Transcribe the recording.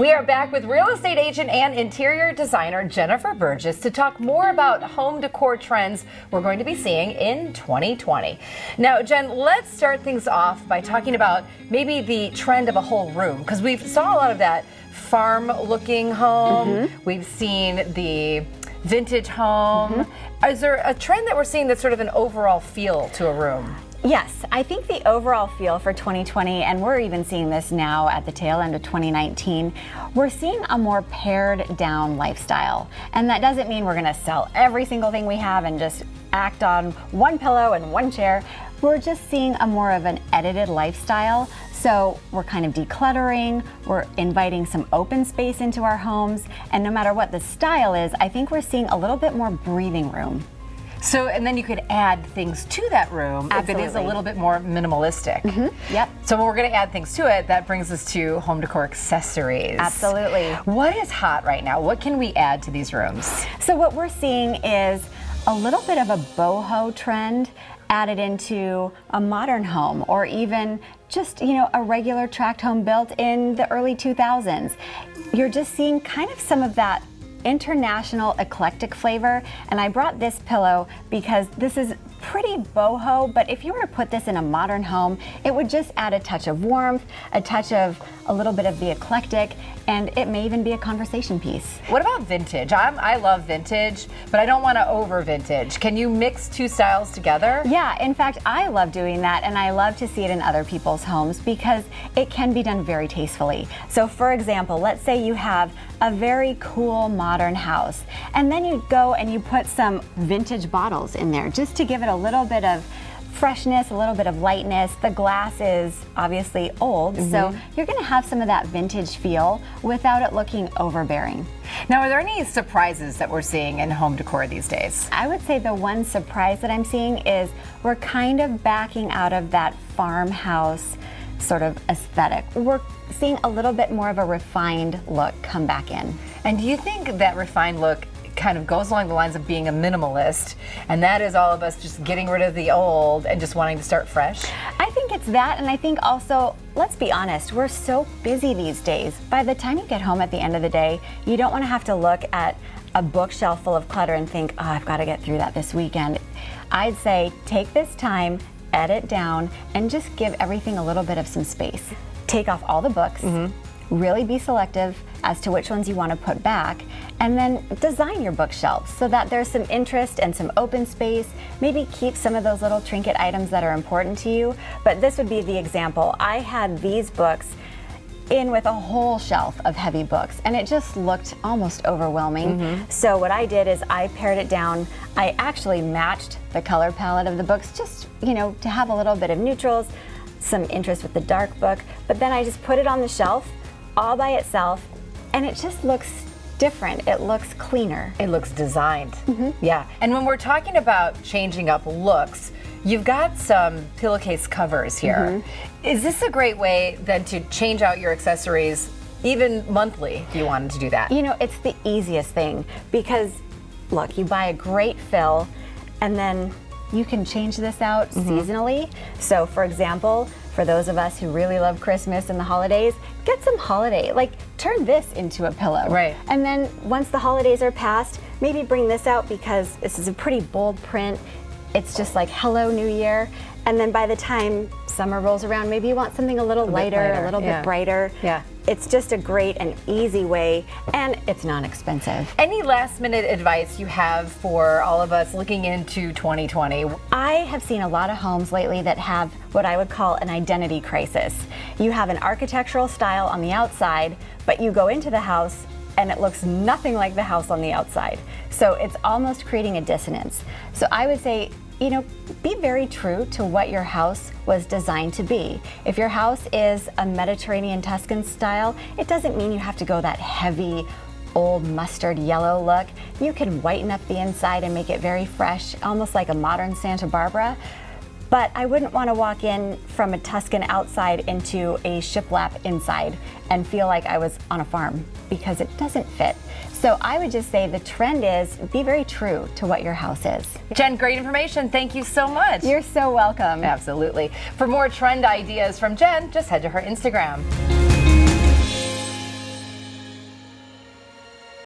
We are back with real estate agent and interior designer Jennifer Burgess to talk more about home decor trends we're going to be seeing in 2020. Now, Jen, let's start things off by talking about maybe the trend of a whole room, because we've saw a lot of that farm-looking home. We've seen the vintage home. Is there a trend that we're seeing that's sort of an overall feel to a room? Yes, I think the overall feel for 2020, and we're even seeing this now at the tail end of 2019, we're seeing a more pared down lifestyle. And that doesn't mean we're gonna sell every single thing we have and just act on one pillow and one chair. We're just seeing a more of an edited lifestyle. So we're kind of decluttering, we're inviting some open space into our homes, and no matter what the style is, I think we're seeing a little bit more breathing room. So, and then you could add things to that room if it is a little bit more minimalistic. Yep. So when we're going to add things to it, that brings us to home decor accessories. Absolutely. What is hot right now? What can we add to these rooms? So what we're seeing is a little bit of a boho trend added into a modern home, or even just, a regular tract home built in the early 2000s. You're just seeing kind of some of that international eclectic flavor, and I brought this pillow because this is pretty boho, but if you were to put this in a modern home, it would just add a touch of warmth, a touch of a little bit of the eclectic, and it may even be a conversation piece. What about vintage? I love vintage, but I don't want to over vintage. Can you mix two styles together? Yeah, in fact, I love doing that, and I love to see it in other people's homes because it can be done very tastefully. So for example, let's say you have a very cool modern house, and then you go and you put some vintage bottles in there just to give it a little bit of freshness, a little bit of lightness. The glass is obviously old, so you're gonna have some of that vintage feel without it looking overbearing. Now, are there any surprises that we're seeing in home decor these days? I would say the one surprise that I'm seeing is we're kind of backing out of that farmhouse sort of aesthetic. We're seeing a little bit more of a refined look come back in. And do you think that refined look kind of goes along the lines of being a minimalist, and that is all of us just getting rid of the old and just wanting to start fresh? I think it's that, and I think also, let's be honest, we're so busy these days. By the time you get home at the end of the day, you don't want to have to look at a bookshelf full of clutter and think, oh, I've got to get through that this weekend. I'd say take this time, edit down, and just give everything a little bit of some space. Take off all the books, really be selective as to which ones you want to put back, and then design your bookshelves so that there's some interest and some open space. Maybe keep some of those little trinket items that are important to you, but this would be the example. I had these books in with a whole shelf of heavy books, and it just looked almost overwhelming. So what I did is I pared it down. I actually matched the color palette of the books, just to have a little bit of neutrals, some interest with the dark book, but then I just put it on the shelf all by itself, and it just looks different. It looks cleaner. It looks designed. Yeah. And when we're talking about changing up looks, you've got some pillowcase covers here. Is this a great way then to change out your accessories even monthly if you wanted to do that? It's the easiest thing because look, you buy a great fill and then you can change this out seasonally. So for example, for those of us who really love Christmas and the holidays, get some holiday, turn this into a pillow. Right. And then once the holidays are past, maybe bring this out because this is a pretty bold print. It's just like, hello, New Year. And then by the time summer rolls around, maybe you want something a little lighter, a little bit brighter. Yeah. It's just a great and easy way, and it's non-expensive. Any last minute advice you have for all of us looking into 2020? I have seen a lot of homes lately that have what I would call an identity crisis. You have an architectural style on the outside, but you go into the house and it looks nothing like the house on the outside. So it's almost creating a dissonance. So I would say, be very true to what your house was designed to be. If your house is a Mediterranean Tuscan style, it doesn't mean you have to go that heavy, old mustard yellow look. You can whiten up the inside and make it very fresh, almost like a modern Santa Barbara. But I wouldn't want to walk in from a Tuscan outside into a shiplap inside and feel like I was on a farm because it doesn't fit. So I would just say the trend is be very true to what your house is. Jen, great information. Thank you so much. You're so welcome. Absolutely. For more trend ideas from Jen, just head to her Instagram.